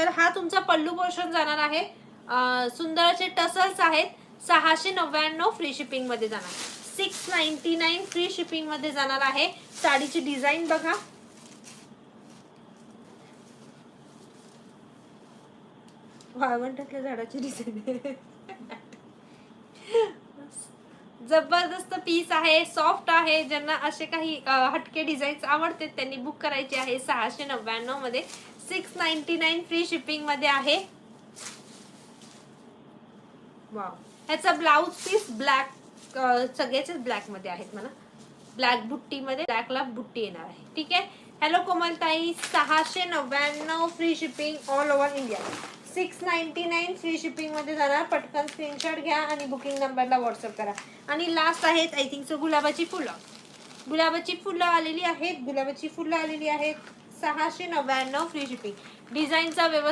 तर हा तुमचा पल्लू पोर्शन जाणार आहे. सुंदर असे टसल्स आहेत. 699 फ्री शिपिंग मध्ये जाणार. 699 फ्री शिपिंग मध्ये जाणार आहे. साडीची डिझाईन बघा. वाळवंटातल्या झाडाची डिझाईन. जबरदस्त पीस आहे. सॉफ्ट आहे. ज्यांना असे काही हटके डिझाईन्स आवडते त्यांनी बुक करायचे आहे. 699 मध्ये. 699 फ्री शिपिंग मध्ये आहे. वाव. ह्याचा ब्लाउज पीस ब्लॅक, सगळेच ब्लॅक मध्ये आहेत म्हणा. ब्लॅक बुट्टी मध्ये ब्लॅकला बुट्टी येणार आहे. ठीक आहे. हॅलो कोमलताई. 699 free shipping all over India. 699 free shipping मध्ये जाणार. पटकन स्क्रीनशॉट घ्या आणि बुकिंग नंबरला व्हॉट्सअप करा. आणि लास्ट आहेत आय थिंक सो गुलाबाची फुलं. गुलाबाची फुलं आलेली आहेत. गुलाबाची फुलं आलेली आहेत. 699 फ्री शिपिंग. डिझाईनचा व्यवस्थित